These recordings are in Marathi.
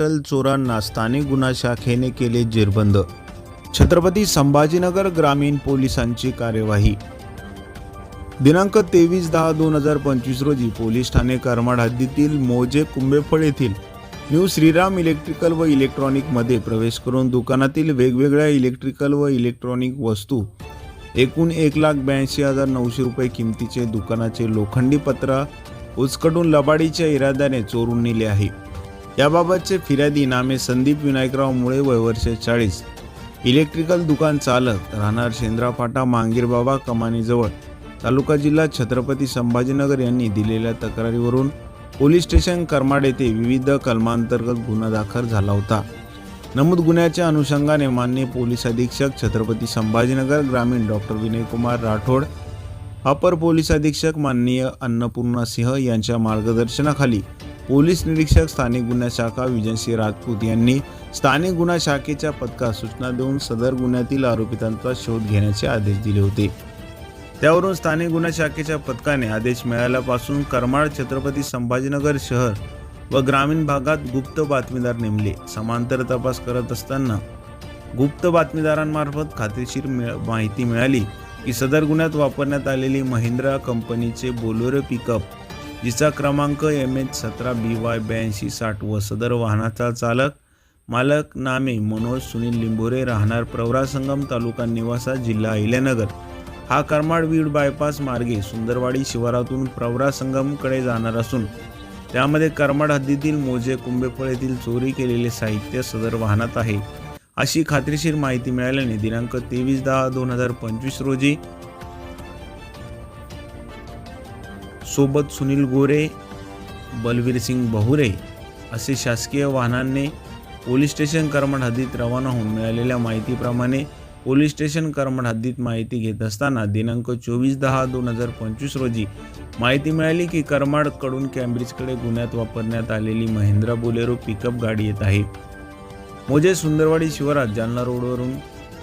डिजिटल चोरांना स्थानिक गुन्हा शाखेने केले जेरबंद। छत्रपती संभाजीनगर ग्रामीण पोलिसांची कार्यवाही। दिनांक 23/10/2025 रोजी पोलीस ठाणे करमाड हद्दीतील मौजे कुंभेफळ येथील न्यू श्रीराम इलेक्ट्रिकल व इलेक्ट्रॉनिक मध्ये प्रवेश करून दुकानातील वेगवेगळ्या इलेक्ट्रिकल व इलेक्ट्रॉनिक वस्तू एकूण 1,82,900 रुपये किमतीचे दुकानाचे लोखंडी पत्र उचकडून लबाडीच्या इराद्याने चोरून नेले आहे। याबाबतचे फिर्यादी नामे संदीप विनायकराव मुळे, वय वर्ष 40, इलेक्ट्रिकल दुकान चालक, राहणार शेंद्रा फाटा, मांगीरबाबा कमानीजवळ, तालुका जिल्हा छत्रपती संभाजीनगर यांनी दिलेल्या तक्रारीवरून पोलीस स्टेशन करमाड येथे विविध कलमांतर्गत गुन्हा दाखल झाला होता। नमूद गुन्ह्याच्या अनुषंगाने माननीय पोलीस अधीक्षक छत्रपती संभाजीनगर ग्रामीण डॉक्टर विनयकुमार राठोड, अपर पोलीस अधीक्षक माननीय अन्नपूर्णा सिंह यांच्या मार्गदर्शनाखाली पोलीस निरीक्षक स्थानिक गुन्हा शाखा विजयसिंह राजपूत यांनी स्थानिक गुन्हा शाखेच्या पथकास सूचना देऊन सदर गुन्ह्यातील आरोपितांचा शोध घेण्याचे आदेश दिले होते। त्यावरून स्थानिक गुन्हा शाखेच्या पथकाने आदेश मिळाल्यापासून करमाड, छत्रपती संभाजीनगर शहर व ग्रामीण भागात गुप्त बातमीदार नेमले। समांतर तपास करत असताना गुप्त बातमीदारांमार्फत खात्रीशीर माहिती मिळाली की सदर गुन्ह्यात वापरण्यात आलेली महिंद्रा कंपनीचे बोलेरो पिकअप, जिचा क्रमांक MH17BY 8260 व सदर वाहनाचा चालक मालक नामे मनोज सुनील लिंबोरे, राहणार प्रवरा संगम, तालुका निवासा, जिल्हा अहिल्यानगर, हा करमाड वीड बायपास मार्गे सुंदरवाडी शिवारातून प्रवरा संगमकडे जाणार असून त्यामध्ये करमाड हद्दीतील मौजे कुंभेफळ येथील चोरी केलेले साहित्य सदर वाहनात आहे, अशी खात्रीशीर माहिती मिळाल्याने दिनांक 23/10/2025 रोजी सोबत सुनील गोरे, बलवीर सिंग बहुरे असे शासकीय वाहनांनी पोलीस स्टेशन करमाड हद्दीत रवाना होऊन मिळालेल्या माहितीप्रमाणे पोलीस स्टेशन करमाड हद्दीत माहिती घेत असताना दिनांक 24/10/2025 रोजी माहिती मिळाली की करमाडकडून कॅम्ब्रिजकडे गुन्ह्यात वापरण्यात आलेली महिंद्रा बोलेरो पिकअप गाडी येत आहे। मौजे सुंदरवाडी शिवारात जालना रोडवरून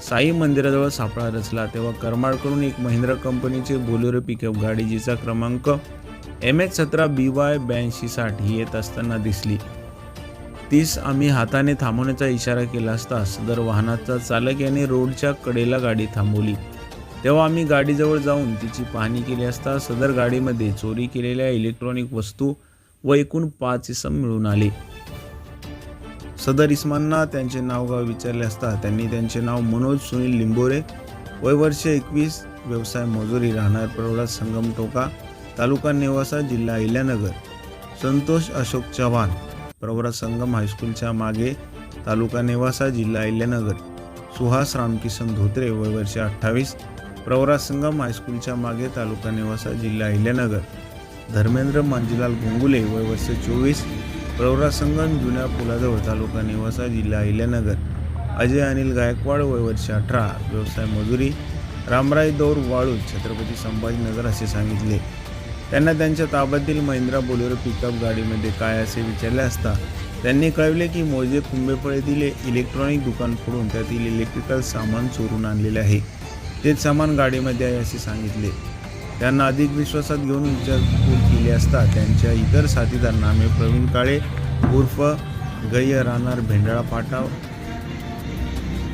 साई मंदिराजवळ सापळा रचला तेव्हा करमाडकडून एक महिंद्रा कंपनीचे बोलेरो पिकअप गाडी, जिचा क्रमांक MH17BY 8260 ही येत असताना दिसली। तीस आम्ही हाताने थांबवण्याचा इशारा केला असता सदर वाहनाचा चालक याने रोडच्या कडेला गाडी थांबवली। तेव्हा आम्ही गाडीजवळ जाऊन तिची पाहणी केली असता सदर गाडीमध्ये चोरी केलेल्या इलेक्ट्रॉनिक वस्तू व एकूण 5 इसम मिळून आले। सदर इसमांना त्यांचे नाव गाव विचारले असता त्यांनी त्यांचे नाव मनोज सुनील लिंबोरे, वय वर्ष 21, व्यवसाय मजुरी, राहणार प्रवरा संगम टोका, तालुका नेवासा, जिल्हा अहिल्यानगर, संतोष अशोक चव्हाण, प्रवरा संगम हायस्कूलच्या मागे, तालुका नेवासा, जिल्हा अहिल्यानगर, सुहास रामकिसन धोत्रे, वय वर्ष 28, प्रवरा संगम हायस्कूलच्या मागे, तालुका नेवासा, जिल्हा अहिल्यानगर, धर्मेंद्र मांजीलाल गुंगुले, वय वर्ष 24, प्रवरा संगम जुन्या पुलाजवळ, तालुका नेवासा, जिल्हा अहिल्यानगर, अजय अनिल गायकवाड, वय वर्ष 18, व्यवसाय मजुरी, रामराय दौर वाळू, छत्रपती संभाजीनगर असे सांगितले। त्यांना त्यांच्या ताब्यातील महिंद्रा बोलेरो पिकअप गाडीमध्ये काय असे विचारले असता त्यांनी कळवले की मौजे कुंभेफळ येथील इलेक्ट्रॉनिक दुकान फोडून त्यातील इलेक्ट्रिकल सामान चोरून आणलेले आहे, तेच सामान गाडीमध्ये आहे असे सांगितले। त्यांना अधिक विश्वासात घेऊन विचारपूस केली असता त्यांच्या इतर साथीदार नामे प्रवीण काळे उर्फ गय्य, राहणार भेंडाळा फाटा,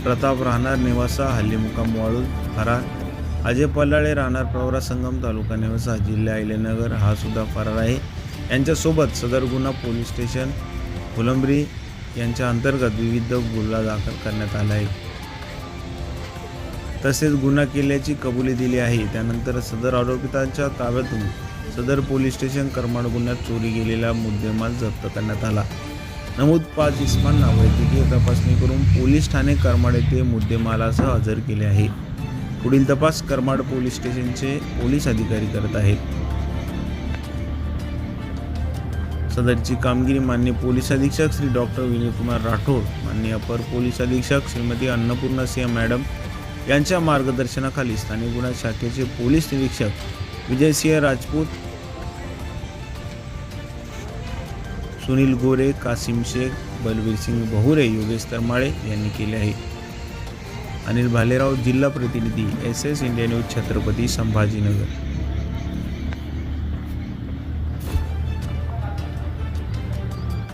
प्रताप, राहणार नेवासा, हल्लीमुकाम वाळू फरार, अजय पल्लाळे, राहणार प्रवरा संगम, तालुका नेवासा, जिल्हा अहिल्यानगर, हा सुद्धा फरार आहे। यांच्यासोबत सदर गुन्हा पोलीस स्टेशन फुलंब्री यांच्या अंतर्गत विविध गुन्हा दाखल करण्यात आला आहे, तसेच गुन्हा केल्याची कबुली दिली आहे। त्यानंतर सदर आरोपितांच्या ताब्यातून सदर पोलीस स्टेशन करमाड गुन्ह्यात चोरी गेलेला मुद्देमाल जप्त करण्यात आला। नमूद 5 इसमांना वैद्यकीय तपासणी करून पोलीस ठाणे करमाड येथे मुद्देमालासह हजर केले आहे। पुढील तपास करमाड पोलीस स्टेशनचे पोलीस अधिकारी करत आहेत। सदरची कामगिरी माननीय पोलीस अधीक्षक श्री डॉक्टर विनयकुमार राठोड, माननीय अपर पोलीस अधीक्षक श्रीमती अन्नपूर्णा सिंह मॅडम यांच्या मार्गदर्शनाखाली स्थानिक गुन्हा शाखेचे पोलीस निरीक्षक विजयसिंह राजपूत, सुनील गोरे, कासिम शेख, बलवीर सिंग बहुरे, योगेश तरमाळे यांनी केले आहे। अनिल भालेराव, जिल्हा प्रतिनिधी, SS India news, Chhatrapati Sambhajinagar.